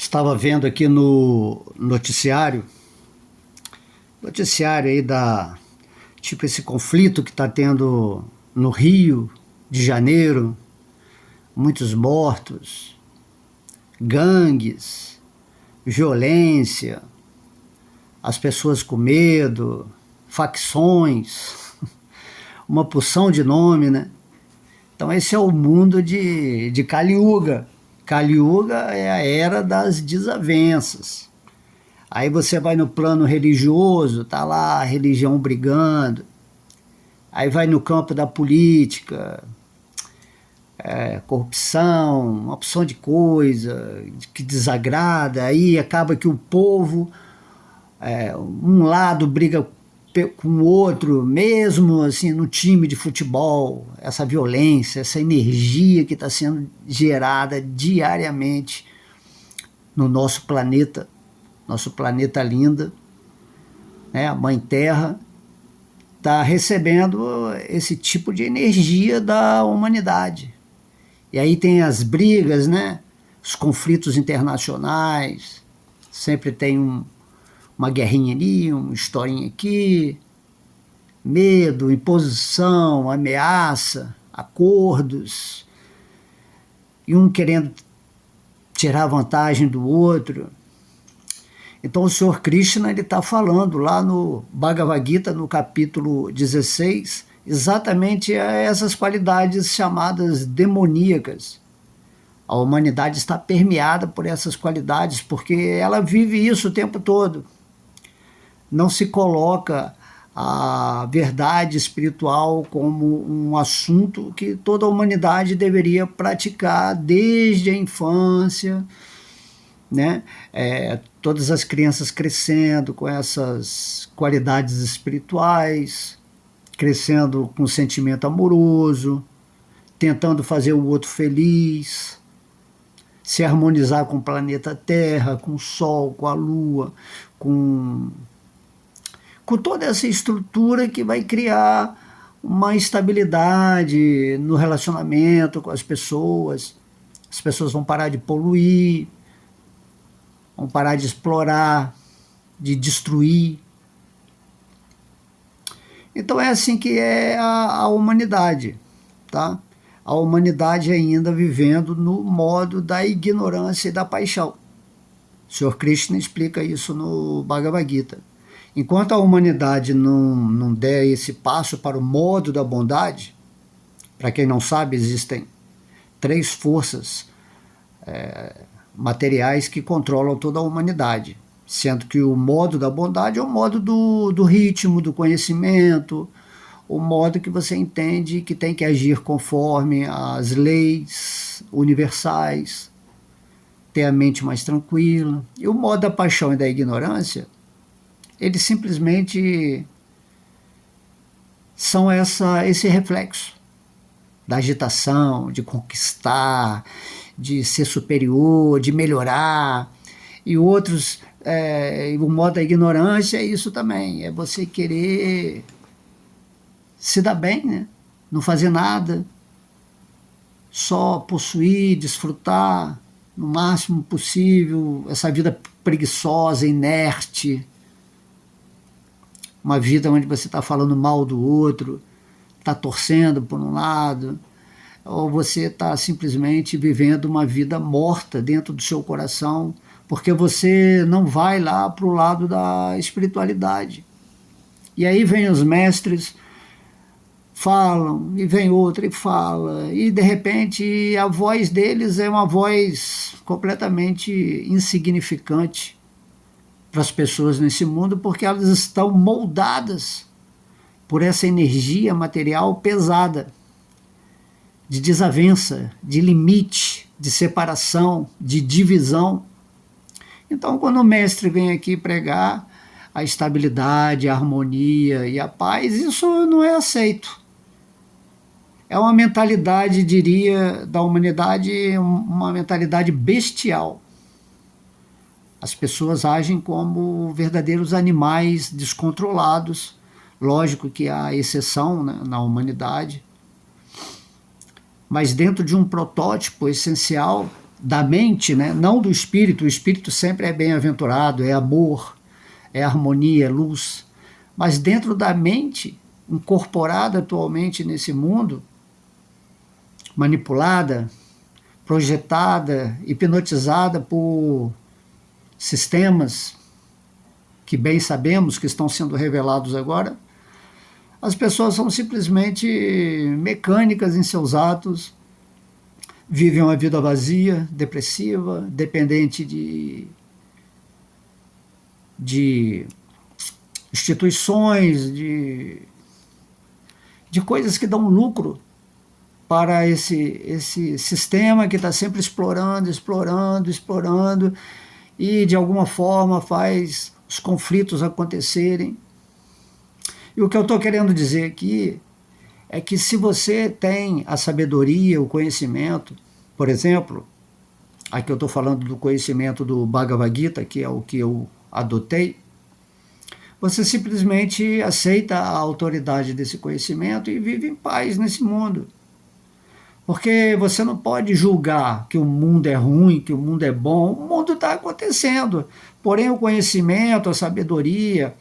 Estava vendo aqui no noticiário aí tipo esse conflito que está tendo no Rio de Janeiro, muitos mortos, gangues, violência, as pessoas com medo, facções, uma porção de nome, né? Então esse é o mundo de Kali Yuga. Kali Yuga é a era das desavenças. Aí você vai no plano religioso, tá lá a religião brigando. Aí vai no campo da política, corrupção, uma opção de coisa que desagrada. Aí acaba que o povo, um lado briga com o outro, mesmo assim no time de futebol, essa violência, essa energia que está sendo gerada diariamente no nosso planeta lindo, né? A Mãe Terra está recebendo esse tipo de energia da humanidade. E aí tem as brigas, né? Os conflitos internacionais, sempre tem uma guerrinha ali, uma historinha aqui, medo, imposição, ameaça, acordos, e um querendo tirar vantagem do outro. Então o Senhor Krishna está falando lá no Bhagavad Gita, no capítulo 16, exatamente essas qualidades chamadas demoníacas. A humanidade está permeada por essas qualidades, porque ela vive isso o tempo todo. Não se coloca a verdade espiritual como um assunto que toda a humanidade deveria praticar desde a infância, né? Todas as crianças crescendo com essas qualidades espirituais, crescendo com sentimento amoroso, tentando fazer o outro feliz, se harmonizar com o planeta Terra, com o Sol, com a Lua, com toda essa estrutura que vai criar uma estabilidade no relacionamento com as pessoas. As pessoas vão parar de poluir, vão parar de explorar, de destruir. Então é assim que é a humanidade, tá? A humanidade ainda vivendo no modo da ignorância e da paixão. O Senhor Krishna explica isso no Bhagavad Gita. Enquanto a humanidade não der esse passo para o modo da bondade, para quem não sabe, existem 3 forças materiais que controlam toda a humanidade, sendo que o modo da bondade é o modo do ritmo, do conhecimento, o modo que você entende que tem que agir conforme as leis universais, ter a mente mais tranquila. E o modo da paixão e da ignorância, eles simplesmente são esse reflexo da agitação, de conquistar, de ser superior, de melhorar. E outros, o modo da ignorância é isso também, é você querer se dar bem, né? Não fazer nada, só possuir, desfrutar no máximo possível, essa vida preguiçosa, inerte, uma vida onde você está falando mal do outro, está torcendo por um lado, ou você está simplesmente vivendo uma vida morta dentro do seu coração, porque você não vai lá para o lado da espiritualidade. E aí vem os mestres, falam, e vem outro e fala, e de repente a voz deles é uma voz completamente insignificante para as pessoas nesse mundo, porque elas estão moldadas por essa energia material pesada, de desavença, de limite, de separação, de divisão. Então, quando o mestre vem aqui pregar a estabilidade, a harmonia e a paz, isso não é aceito. É uma mentalidade, diria, da humanidade, uma mentalidade bestial. As pessoas agem como verdadeiros animais descontrolados. Lógico que há exceção, né, na humanidade, mas dentro de um protótipo essencial da mente, né? Não do espírito. O espírito sempre é bem-aventurado, é amor, é harmonia, é luz. Mas dentro da mente, incorporada atualmente nesse mundo, manipulada, projetada, hipnotizada por sistemas que bem sabemos que estão sendo revelados agora, as pessoas são simplesmente mecânicas em seus atos, vivem uma vida vazia, depressiva, dependente de instituições, de coisas que dão lucro para esse sistema que está sempre explorando, e de alguma forma faz os conflitos acontecerem. E o que eu estou querendo dizer aqui é que se você tem a sabedoria, o conhecimento, por exemplo, aqui eu estou falando do conhecimento do Bhagavad Gita, que é o que eu adotei, você simplesmente aceita a autoridade desse conhecimento e vive em paz nesse mundo. Porque você não pode julgar que o mundo é ruim, que o mundo é bom. O mundo está acontecendo. Porém, o conhecimento, a sabedoria,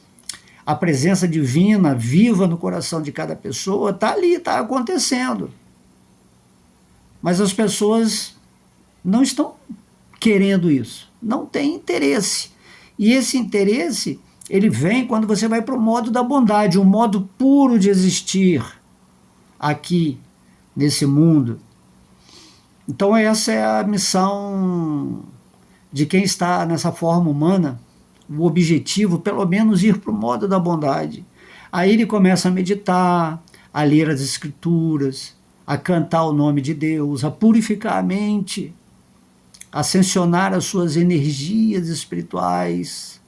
a presença divina viva no coração de cada pessoa está ali, está acontecendo. Mas as pessoas não estão querendo isso. Não têm interesse. E esse interesse, ele vem quando você vai para o modo da bondade, um modo puro de existir aqui, nesse mundo. Então essa é a missão de quem está nessa forma humana, o objetivo, pelo menos, ir para o modo da bondade. Aí ele começa a meditar, a ler as escrituras, a cantar o nome de Deus, a purificar a mente, a ascensionar as suas energias espirituais,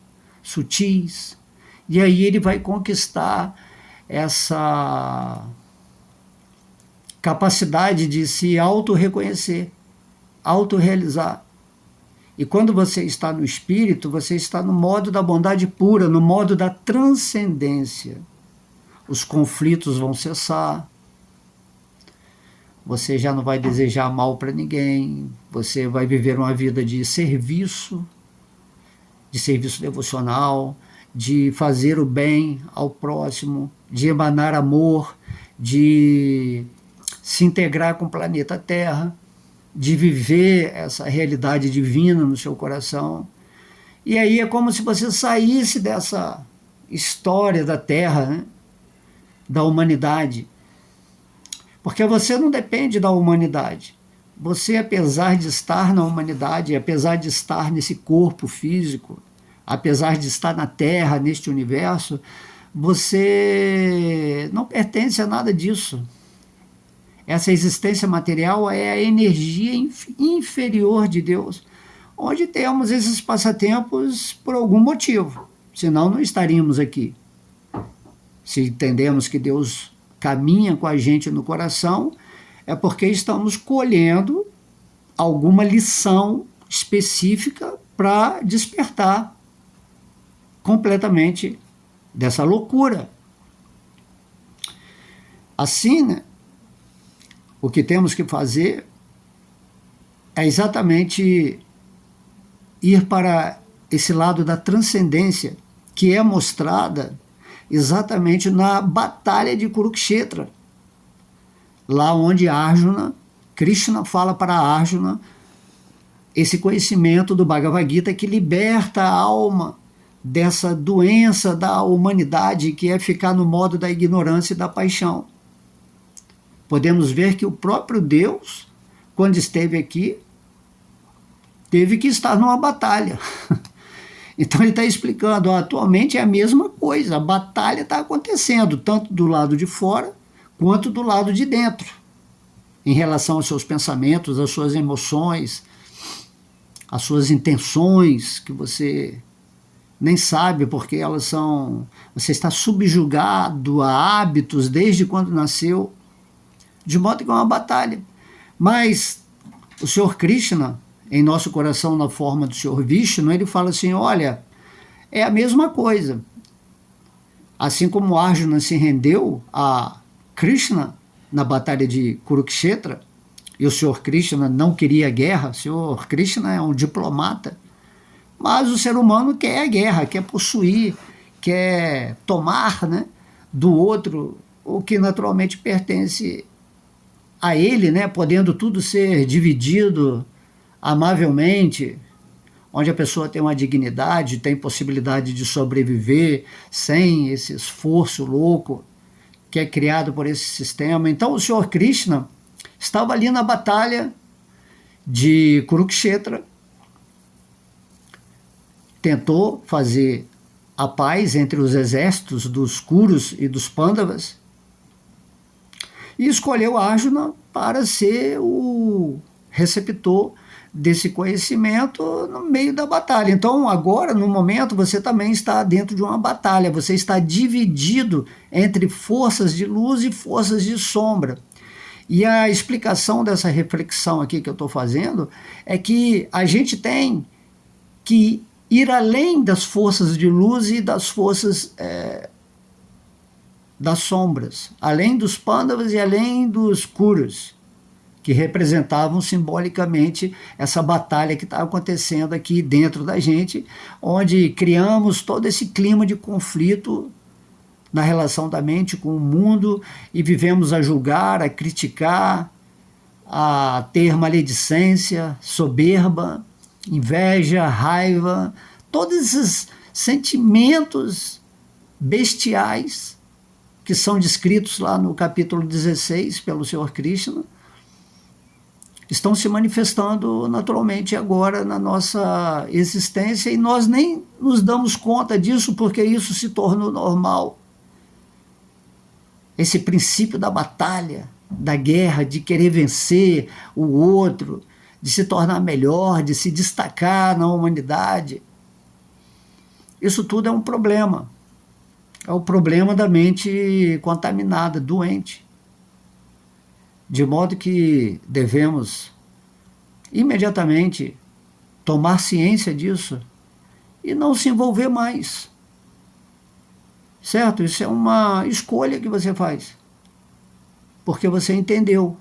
sutis, e aí ele vai conquistar essa capacidade de se auto-reconhecer, auto-realizar. E quando você está no espírito, você está no modo da bondade pura, no modo da transcendência. Os conflitos vão cessar, você já não vai desejar mal para ninguém, você vai viver uma vida de serviço devocional, de fazer o bem ao próximo, de emanar amor, de se integrar com o planeta Terra, de viver essa realidade divina no seu coração. E aí é como se você saísse dessa história da Terra, né? Da humanidade. Porque você não depende da humanidade. Você, apesar de estar na humanidade, apesar de estar nesse corpo físico, apesar de estar na Terra, neste universo, você não pertence a nada disso. Essa existência material é a energia inferior de Deus, onde temos esses passatempos por algum motivo, senão não estaríamos aqui. Se entendemos que Deus caminha com a gente no coração, é porque estamos colhendo alguma lição específica para despertar completamente dessa loucura. Assim, né, o que temos que fazer é exatamente ir para esse lado da transcendência, que é mostrada exatamente na batalha de Kurukshetra, lá onde Arjuna, Krishna fala para Arjuna esse conhecimento do Bhagavad Gita que liberta a alma dessa doença da humanidade, que é ficar no modo da ignorância e da paixão. Podemos ver que o próprio Deus, quando esteve aqui, teve que estar numa batalha. Então ele está explicando, atualmente é a mesma coisa, a batalha está acontecendo, tanto do lado de fora, quanto do lado de dentro, em relação aos seus pensamentos, às suas emoções, às suas intenções, que você nem sabe porque elas são... Você está subjugado a hábitos desde quando nasceu, de modo que é uma batalha. Mas o Senhor Krishna, em nosso coração, na forma do Senhor Vishnu, ele fala assim, olha, é a mesma coisa. Assim como Arjuna se rendeu a Krishna na batalha de Kurukshetra, E o Senhor Krishna não queria guerra, o Senhor Krishna é um diplomata. Mas o ser humano quer a guerra, quer possuir, quer tomar, né, do outro o que naturalmente pertence a ele, né, podendo tudo ser dividido amavelmente, onde a pessoa tem uma dignidade, tem possibilidade de sobreviver sem esse esforço louco que é criado por esse sistema. Então o Senhor Krishna estava ali na batalha de Kurukshetra, tentou fazer a paz entre os exércitos dos Kurus e dos Pandavas e escolheu Arjuna para ser o receptor desse conhecimento no meio da batalha. Então agora, no momento, você também está dentro de uma batalha, você está dividido entre forças de luz e forças de sombra. E a explicação dessa reflexão aqui que eu estou fazendo é que a gente tem que ir além das forças de luz e das forças das sombras, além dos Pandavas e além dos Kurus, que representavam simbolicamente essa batalha que está acontecendo aqui dentro da gente, onde criamos todo esse clima de conflito na relação da mente com o mundo e vivemos a julgar, a criticar, a ter maledicência, soberba, inveja, raiva, todos esses sentimentos bestiais que são descritos lá no capítulo 16 pelo Senhor Krishna, estão se manifestando naturalmente agora na nossa existência e nós nem nos damos conta disso porque isso se tornou normal. Esse princípio da batalha, da guerra, de querer vencer o outro, de se tornar melhor, de se destacar na humanidade, isso tudo é um problema. É o problema da mente contaminada, doente. De modo que devemos imediatamente tomar ciência disso e não se envolver mais. Certo? Isso é uma escolha que você faz. Porque você entendeu.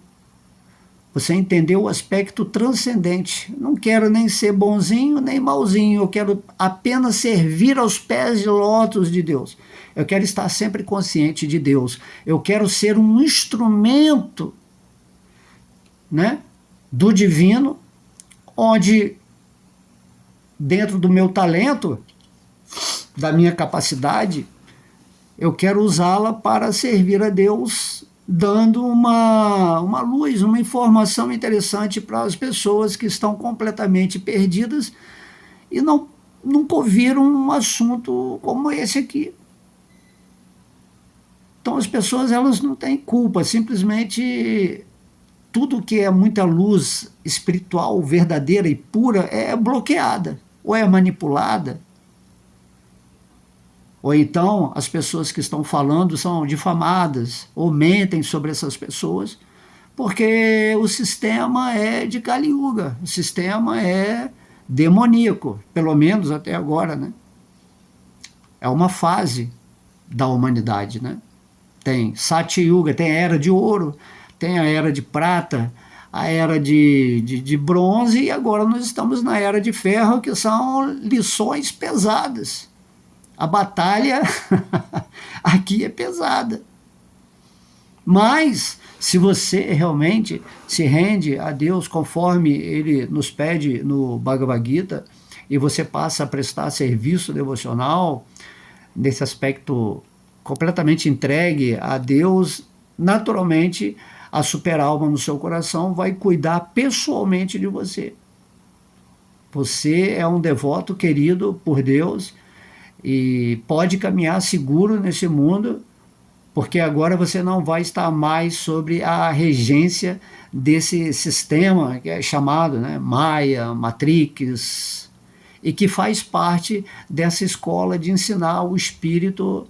Você entendeu o aspecto transcendente. Não quero nem ser bonzinho nem malzinho. Eu quero apenas servir aos pés de lótus de Deus. Eu quero estar sempre consciente de Deus. Eu quero ser um instrumento, né, do divino, onde dentro do meu talento, da minha capacidade, eu quero usá-la para servir a Deus, dando uma luz, uma informação interessante para as pessoas que estão completamente perdidas e nunca ouviram um assunto como esse aqui. Então as pessoas, elas não têm culpa, simplesmente tudo que é muita luz espiritual, verdadeira e pura é bloqueada, ou é manipulada, ou então as pessoas que estão falando são difamadas, ou mentem sobre essas pessoas, porque o sistema é de Kali Yuga, o sistema é demoníaco, pelo menos até agora, né? É uma fase da humanidade, né? Tem Satya Yuga, tem a Era de Ouro, tem a Era de Prata, a Era de Bronze, e agora nós estamos na Era de Ferro, que são lições pesadas. A batalha aqui é pesada. Mas, se você realmente se rende a Deus conforme Ele nos pede no Bhagavad Gita, e você passa a prestar serviço devocional, nesse aspecto completamente entregue a Deus, naturalmente a super-alma no seu coração vai cuidar pessoalmente de você. Você é um devoto querido por Deus e pode caminhar seguro nesse mundo, porque agora você não vai estar mais sobre a regência desse sistema que é chamado, né, Maya, Matrix, e que faz parte dessa escola de ensinar o espírito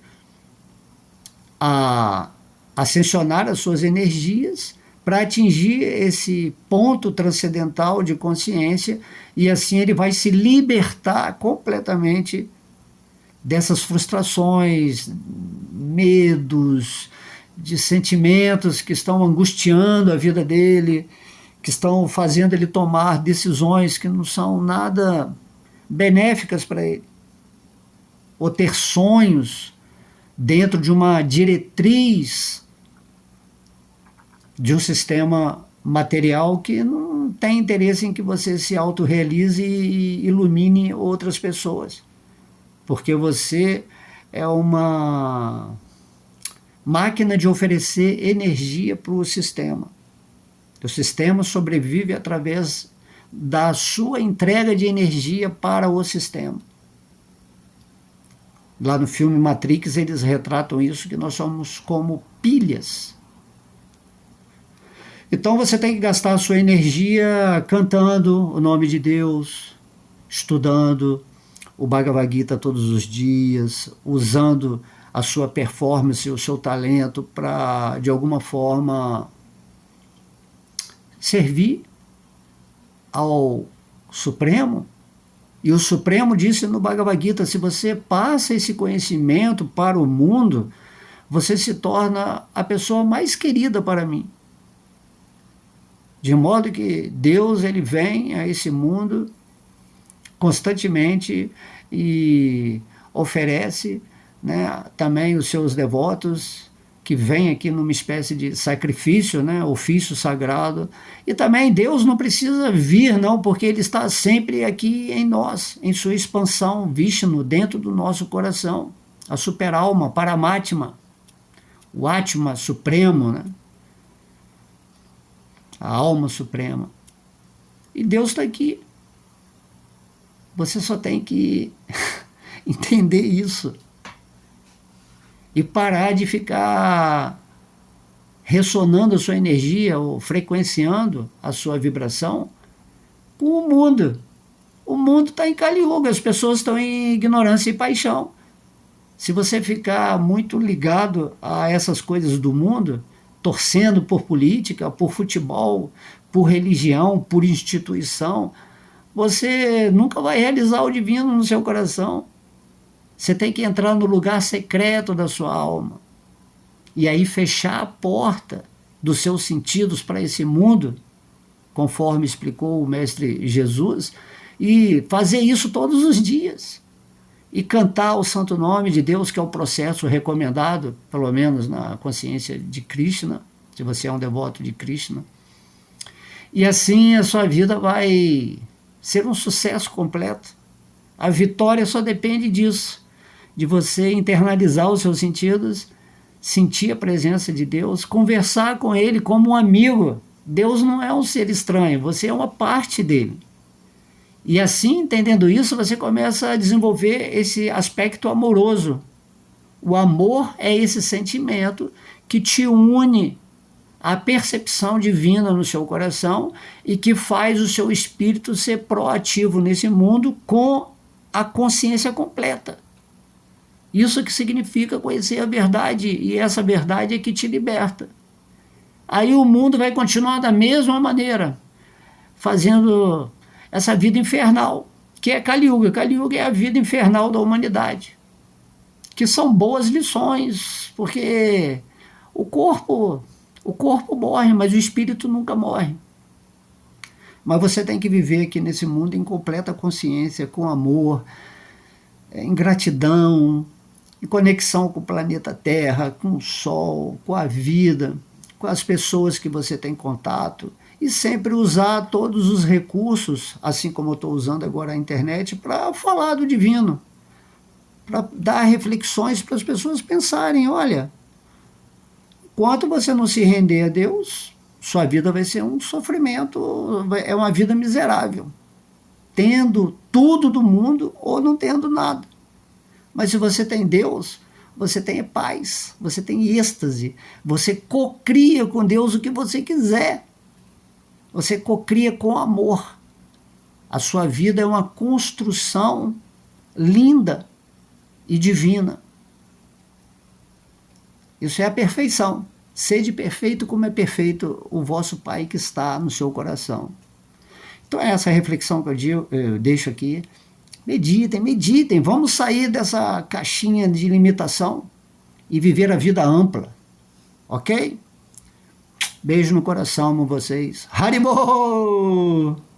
a ascensionar as suas energias para atingir esse ponto transcendental de consciência, e assim ele vai se libertar completamente dessas frustrações, medos, de sentimentos que estão angustiando a vida dele, que estão fazendo ele tomar decisões que não são nada benéficas para ele, ou ter sonhos dentro de uma diretriz de um sistema material que não tem interesse em que você se autorrealize e ilumine outras pessoas, porque você é uma máquina de oferecer energia para o sistema. O sistema sobrevive através da sua entrega de energia para o sistema. Lá no filme Matrix eles retratam isso, que nós somos como pilhas. Então você tem que gastar a sua energia cantando o nome de Deus, estudando o Bhagavad Gita todos os dias, usando a sua performance, o seu talento para, de alguma forma, servir ao Supremo. E o Supremo disse no Bhagavad Gita, se você passa esse conhecimento para o mundo, você se torna a pessoa mais querida para mim. De modo que Deus ele vem a esse mundo constantemente e oferece, né, também os seus devotos que vêm aqui numa espécie de sacrifício, né, ofício sagrado. E também Deus não precisa vir, não, porque Ele está sempre aqui em nós, em sua expansão, Vishnu, dentro do nosso coração. A superalma, Paramatma, o Atma supremo, né? A alma suprema. E Deus está aqui. Você só tem que entender isso e parar de ficar ressonando a sua energia ou frequenciando a sua vibração com o mundo. O mundo está em Kali Yuga, as pessoas estão em ignorância e paixão. Se você ficar muito ligado a essas coisas do mundo, torcendo por política, por futebol, por religião, por instituição, você nunca vai realizar o divino no seu coração. Você tem que entrar no lugar secreto da sua alma e aí fechar a porta dos seus sentidos para esse mundo, conforme explicou o Mestre Jesus, e fazer isso todos os dias. E cantar o santo nome de Deus, que é o processo recomendado, pelo menos na consciência de Krishna, se você é um devoto de Krishna. E assim a sua vida vai ser um sucesso completo. A vitória só depende disso, de você internalizar os seus sentidos, sentir a presença de Deus, conversar com Ele como um amigo. Deus não é um ser estranho, você é uma parte dele. E assim, entendendo isso, você começa a desenvolver esse aspecto amoroso. O amor é esse sentimento que te une à percepção divina no seu coração e que faz o seu espírito ser proativo nesse mundo com a consciência completa. Isso que significa conhecer a verdade, e essa verdade é que te liberta. Aí o mundo vai continuar da mesma maneira, fazendo essa vida infernal, que é Kali Yuga. Kali Yuga é a vida infernal da humanidade, que são boas lições, porque o corpo morre, mas o espírito nunca morre. Mas você tem que viver aqui nesse mundo em completa consciência, com amor, em gratidão, em conexão com o planeta Terra, com o Sol, com a vida, com as pessoas que você tem contato, e sempre usar todos os recursos, assim como eu estou usando agora a internet, para falar do divino, para dar reflexões para as pessoas pensarem, olha, enquanto você não se render a Deus, sua vida vai ser um sofrimento, é uma vida miserável, tendo tudo do mundo ou não tendo nada. Mas se você tem Deus, você tem paz, você tem êxtase, você cocria com Deus o que você quiser, você cocria com amor. A sua vida é uma construção linda e divina. Isso é a perfeição. Sede perfeito como é perfeito o vosso Pai que está no seu coração. Então é essa reflexão que eu deixo aqui. Meditem, vamos sair dessa caixinha de limitação e viver a vida ampla, ok? Beijo no coração, amo vocês. Haribo!